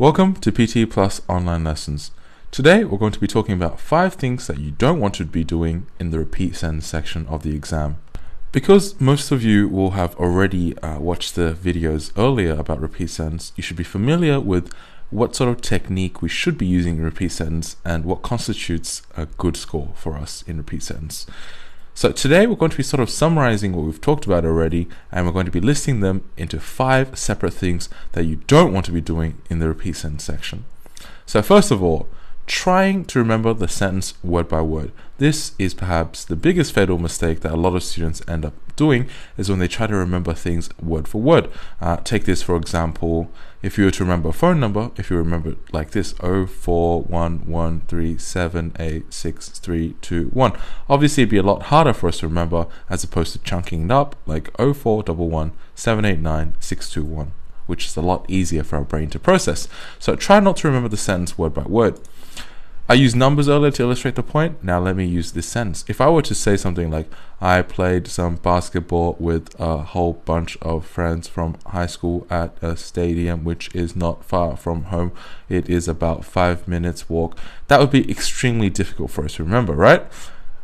Welcome to PT Plus Online Lessons. Today we're going to be talking about 5 things that you don't want to be doing in the repeat sentence section of the exam. Because most of you will have already watched the videos earlier about repeat sentence, you should be familiar with what sort of technique we should be using in repeat sentence and what constitutes a good score for us in repeat sentence. So today we're going to be sort of summarizing what we've talked about already, and we're going to be listing them into 5 separate things that you don't want to be doing in the repeat sentence section. So first of all, trying to remember the sentence word by word. This is perhaps the biggest fatal mistake that a lot of students end up doing, is when they try to remember things word for word. Take this for example, if you were to remember a phone number, if you remember it like this, 0411378632. Obviously it'd be a lot harder for us to remember as opposed to chunking it up like 0411789621, which is a lot easier for our brain to process. So try not to remember the sentence word by word. I used numbers earlier to illustrate the point. Now let me use this sentence. If I were to say something like, I played some basketball with a whole bunch of friends from high school at a stadium which is not far from home. It is about 5 minutes walk. That would be extremely difficult for us to remember, right?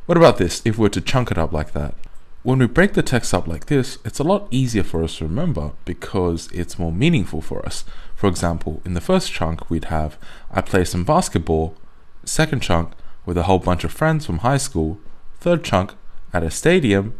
What about this if we were to chunk it up like that? When we break the text up like this, it's a lot easier for us to remember because it's more meaningful for us. For example, in the first chunk we'd have, I play some basketball. Second chunk, with a whole bunch of friends from high school. Third chunk, at a stadium.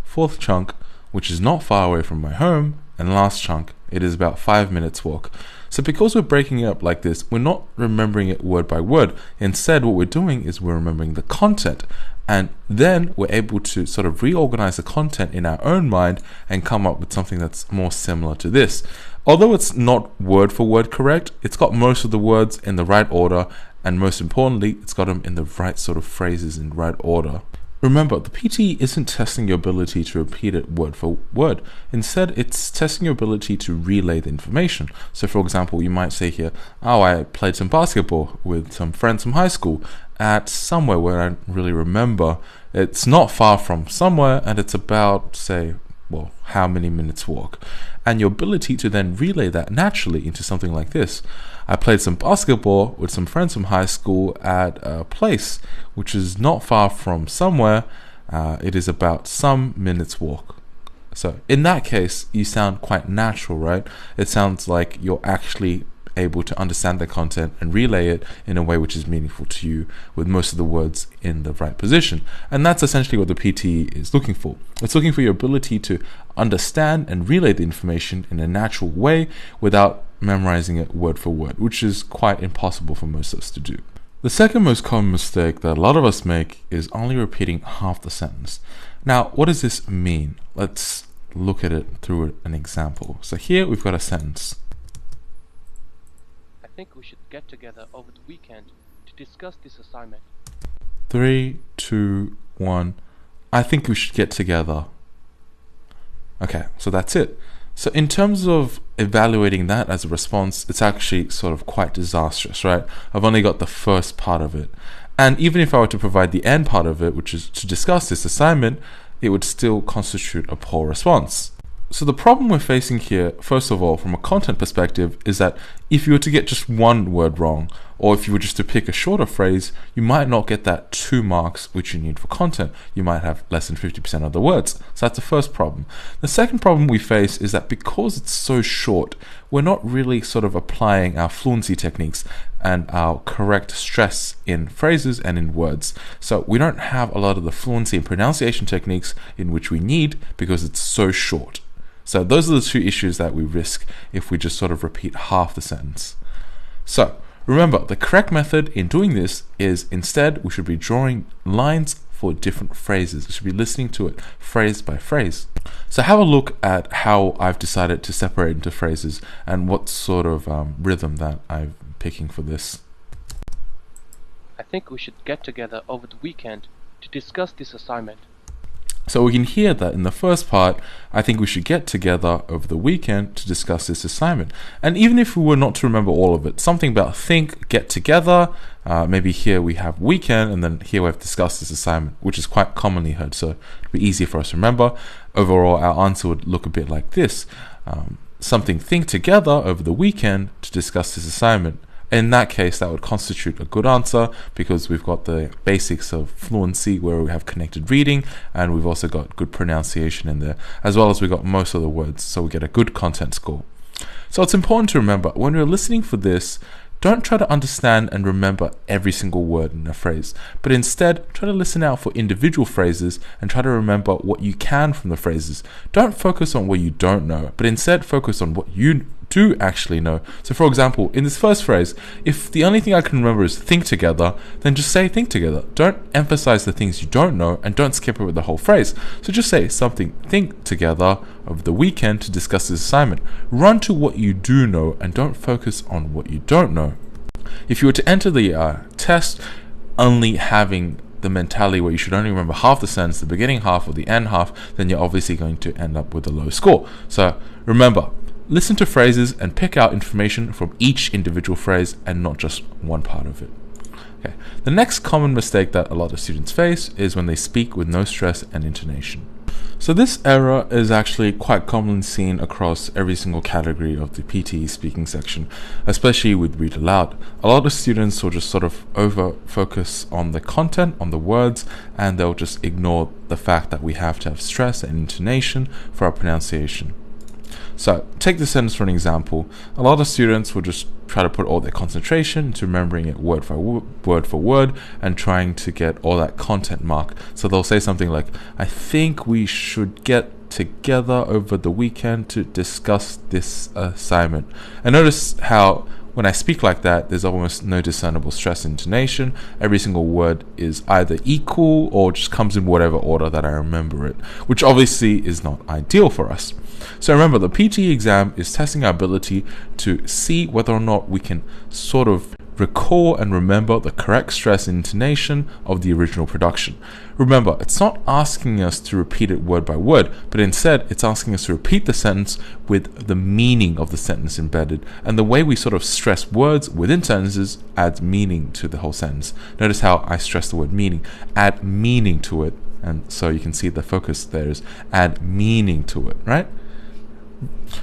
Fourth chunk, which is not far away from my home. And last chunk, it is about 5 minutes walk. So because we're breaking it up like this, we're not remembering it word by word. Instead, what we're doing is we're remembering the content. And then we're able to sort of reorganize the content in our own mind and come up with something that's more similar to this. Although it's not word for word correct, it's got most of the words in the right order, and most importantly, it's got them in the right sort of phrases in the right order. Remember, the PT isn't testing your ability to repeat it word for word. Instead, it's testing your ability to relay the information. So for example, you might say here, oh, I played some basketball with some friends from high school at somewhere where I don't really remember. It's not far from somewhere, and it's about, say, well, how many minutes walk? And your ability to then relay that naturally into something like this. I played some basketball with some friends from high school at a place which is not far from somewhere. It is about some minutes walk. So in that case, you sound quite natural, right? It sounds like you're actually able to understand the content and relay it in a way which is meaningful to you, with most of the words in the right position. And that's essentially what the PT is looking for. It's looking for your ability to understand and relay the information in a natural way without memorizing it word for word, which is quite impossible for most of us to do. The second most common mistake that a lot of us make is only repeating half the sentence. Now, what does this mean? Let's look at it through an example. So here we've got a sentence. I think we should get together over the weekend to discuss this assignment. 3, 2, 1. I think we should get together. Okay, so that's it. So in terms of evaluating that as a response, it's actually sort of quite disastrous, right? I've only got the first part of it. And even if I were to provide the end part of it, which is to discuss this assignment, it would still constitute a poor response. So the problem we're facing here, first of all, from a content perspective, is that if you were to get just one word wrong, or if you were just to pick a shorter phrase, you might not get that 2 marks which you need for content. You might have less than 50% of the words. So that's the first problem. The second problem we face is that because it's so short, we're not really sort of applying our fluency techniques and our correct stress in phrases and in words. So we don't have a lot of the fluency and pronunciation techniques in which we need because it's so short. So those are the 2 issues that we risk if we just sort of repeat half the sentence. So remember, the correct method in doing this is instead we should be drawing lines for different phrases. We should be listening to it phrase by phrase. So have a look at how I've decided to separate into phrases and what sort of rhythm that I'm picking for this. I think we should get together over the weekend to discuss this assignment. So we can hear that in the first part, I think we should get together over the weekend to discuss this assignment. And even if we were not to remember all of it, something about think, get together, maybe here we have weekend, and then here we have discussed this assignment, which is quite commonly heard, so it'd be easier for us to remember. Overall, our answer would look a bit like this. something think together over the weekend to discuss this assignment. In that case, that would constitute a good answer because we've got the basics of fluency where we have connected reading, and we've also got good pronunciation in there, as well as we got most of the words, so we get a good content score. So it's important to remember when you're listening for this, don't try to understand and remember every single word in a phrase, but instead try to listen out for individual phrases and try to remember what you can from the phrases. Don't focus on what you don't know, but instead focus on what you do actually know. So for example, in this first phrase, if the only thing I can remember is think together, then just say think together. Don't emphasize the things you don't know and don't skip over the whole phrase. So just say something think together over the weekend to discuss this assignment. Run to what you do know and don't focus on what you don't know. If you were to enter the test only having the mentality where you should only remember half the sentence, the beginning half or the end half, then you're obviously going to end up with a low score. So remember, listen to phrases and pick out information from each individual phrase and not just one part of it. Okay. The next common mistake that a lot of students face is when they speak with no stress and intonation. So this error is actually quite commonly seen across every single category of the PTE speaking section, especially with read aloud. A lot of students will just sort of over focus on the content, on the words, and they'll just ignore the fact that we have to have stress and intonation for our pronunciation. So take this sentence for an example. A lot of students will just try to put all their concentration into remembering it word for word and trying to get all that content mark. So they'll say something like, I think we should get together over the weekend to discuss this assignment. And notice how when I speak like that, there's almost no discernible stress intonation. Every single word is either equal or just comes in whatever order that I remember it, which obviously is not ideal for us. So remember, the PTE exam is testing our ability to see whether or not we can sort of recall and remember the correct stress intonation of the original production. Remember, it's not asking us to repeat it word by word, but instead it's asking us to repeat the sentence with the meaning of the sentence embedded. And the way we sort of stress words within sentences adds meaning to the whole sentence. Notice how I stress the word meaning. Add meaning to it. And so you can see the focus there is add meaning to it, right?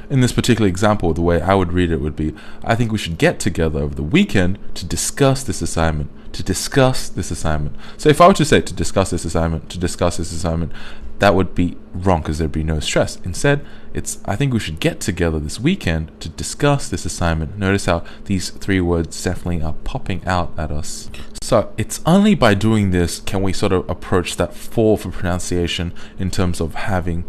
In this particular example, the way I would read it would be, I think we should get together over the weekend to discuss this assignment. To discuss this assignment. So if I were to say to discuss this assignment, that would be wrong because there'd be no stress. Instead, it's I think we should get together this weekend to discuss this assignment. Notice how these three words definitely are popping out at us. So it's only by doing this can we sort of approach that 4 for pronunciation in terms of having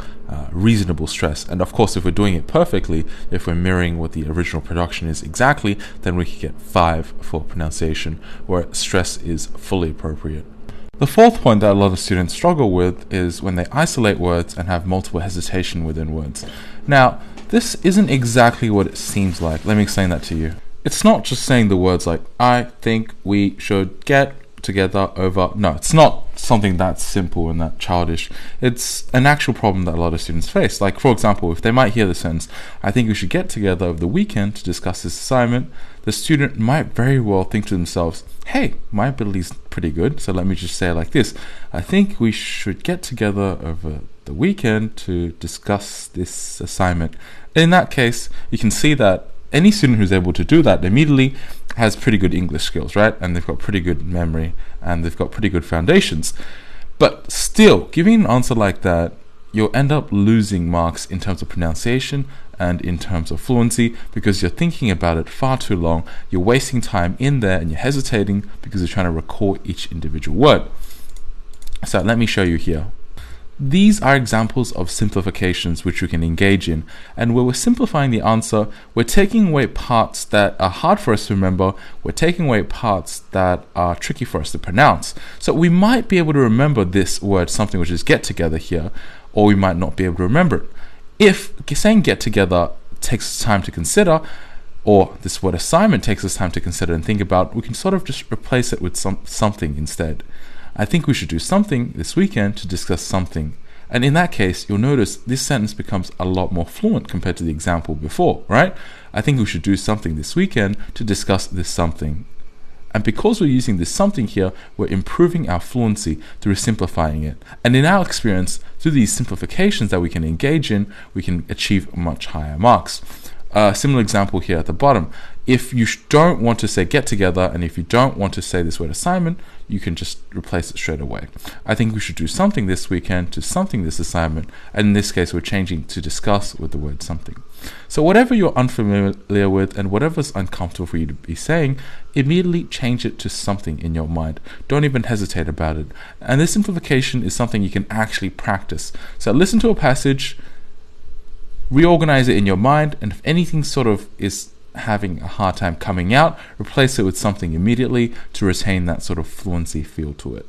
reasonable stress. And of course, if we're doing it perfectly, if we're mirroring what the original production is exactly, then we can get 5 for pronunciation, where stress is fully appropriate. The fourth point that a lot of students struggle with is when they isolate words and have multiple hesitation within words. Now, this isn't exactly what it seems like. Let me explain that to you. It's not just saying the words like, I think we should get together over. No, it's not something that simple and that childish. It's an actual problem that a lot of students face. Like, for example, if they might hear the sentence, I think we should get together over the weekend to discuss this assignment, the student might very well think to themselves, hey, my ability's pretty good, so let me just say it like this. I think we should get together over the weekend to discuss this assignment. In that case, you can see that any student who's able to do that immediately has pretty good English skills, right? And they've got pretty good memory and they've got pretty good foundations. But still, giving an answer like that, you'll end up losing marks in terms of pronunciation and in terms of fluency because you're thinking about it far too long. You're wasting time in there and you're hesitating because you're trying to recall each individual word. So let me show you here. These are examples of simplifications which we can engage in, and where we're simplifying the answer, we're taking away parts that are hard for us to remember, we're taking away parts that are tricky for us to pronounce. So we might be able to remember this word, something which is get together here, or we might not be able to remember it. If saying get together takes time to consider, or this word assignment takes us time to consider and think about, we can sort of just replace it with something instead. I think we should do something this weekend to discuss something. And in that case, you'll notice this sentence becomes a lot more fluent compared to the example before, right? I think we should do something this weekend to discuss this something. And because we're using this something here, we're improving our fluency through simplifying it. And in our experience, through these simplifications that we can engage in, we can achieve much higher marks. Similar example here at the bottom. If you don't want to say get together, and if you don't want to say this word assignment, you can just replace it straight away. I think we should do something this weekend to something this assignment, and in this case we're changing to discuss with the word something. So whatever you're unfamiliar with and whatever's uncomfortable for you to be saying, immediately change it to something in your mind. Don't even hesitate about it. And this simplification is something you can actually practice. So listen to a passage, reorganize it in your mind, and if anything sort of is having a hard time coming out, replace it with something immediately to retain that sort of fluency feel to it.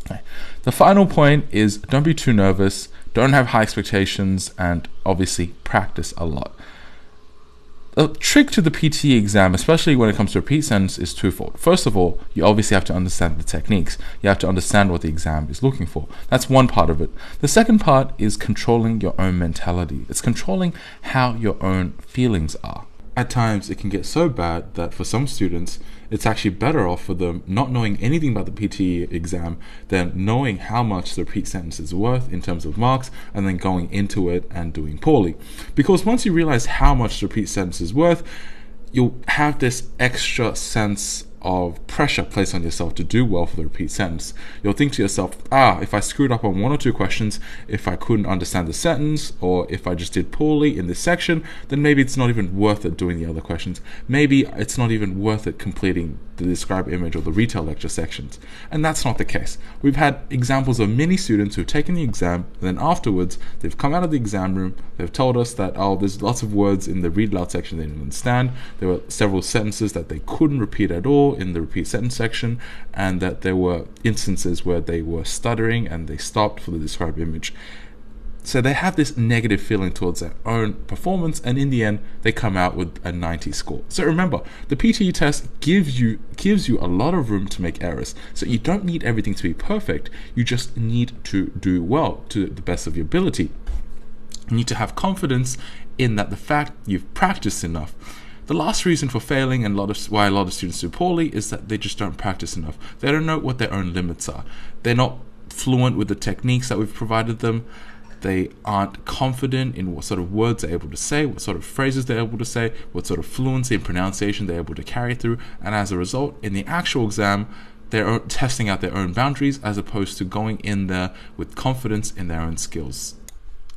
Okay. The final point is don't be too nervous, don't have high expectations, and obviously practice a lot. The trick to the PTE exam, especially when it comes to repeat sentence, is twofold. First of all, you obviously have to understand the techniques. You have to understand what the exam is looking for. That's one part of it. The second part is controlling your own mentality. It's controlling how your own feelings are. At times, it can get so bad that for some students, it's actually better off for them not knowing anything about the PTE exam than knowing how much the repeat sentence is worth in terms of marks and then going into it and doing poorly. Because once you realize how much the repeat sentence is worth, you'll have this extra sense of pressure placed on yourself to do well for the repeat sentence. You'll think to yourself, if I screwed up on one or two questions, if I couldn't understand the sentence, or if I just did poorly in this section, then maybe it's not even worth it doing the other questions. Maybe it's not even worth it completing the describe image or the retail lecture sections. And that's not the case. We've had examples of many students who've taken the exam, and then afterwards, they've come out of the exam room, they've told us that, there's lots of words in the read aloud section they didn't understand. There were several sentences that they couldn't repeat at all in the repeat sentence section, and that there were instances where they were stuttering and they stopped for the describe image. So they have this negative feeling towards their own performance, and in the end, they come out with a 90 score. So remember, the PTE test gives you a lot of room to make errors. So you don't need everything to be perfect. You just need to do well to the best of your ability. You need to have confidence in that the fact you've practiced enough. The last reason for failing and why a lot of students do poorly is that they just don't practice enough. They don't know what their own limits are. They're not fluent with the techniques that we've provided them. They aren't confident in what sort of words they're able to say, what sort of phrases they're able to say, what sort of fluency and pronunciation they're able to carry through. And as a result, in the actual exam, they're testing out their own boundaries as opposed to going in there with confidence in their own skills.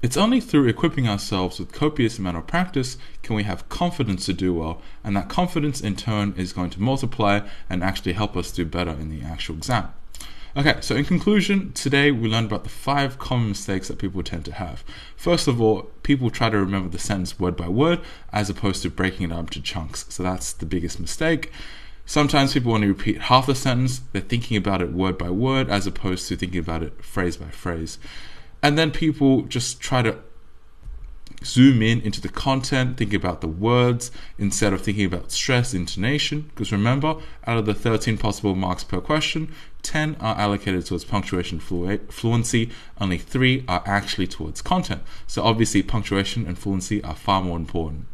It's only through equipping ourselves with copious amount of practice can we have confidence to do well, and that confidence in turn is going to multiply and actually help us do better in the actual exam. Okay, so in conclusion, today we learned about the 5 common mistakes that people tend to have. First of all, people try to remember the sentence word by word as opposed to breaking it up into chunks. So that's the biggest mistake. Sometimes people want to repeat half the sentence. They're thinking about it word by word as opposed to thinking about it phrase by phrase. And then people just try to zoom into the content, think about the words instead of thinking about stress, intonation. Because remember, out of the 13 possible marks per question, 10 are allocated towards punctuation fluency, only 3 are actually towards content. So obviously punctuation and fluency are far more important.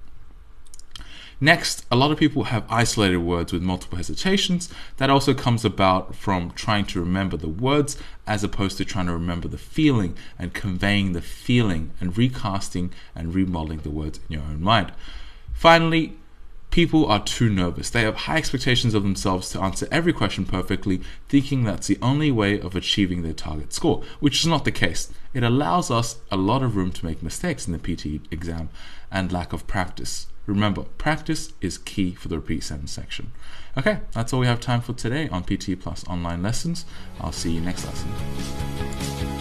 Next, a lot of people have isolated words with multiple hesitations. That also comes about from trying to remember the words as opposed to trying to remember the feeling and conveying the feeling and recasting and remodeling the words in your own mind. Finally, people are too nervous. They have high expectations of themselves to answer every question perfectly, thinking that's the only way of achieving their target score, which is not the case. It allows us a lot of room to make mistakes in the PTE exam and lack of practice. Remember, practice is key for the repeat sentence section. Okay, that's all we have time for today on PTE Plus online lessons. I'll see you next lesson.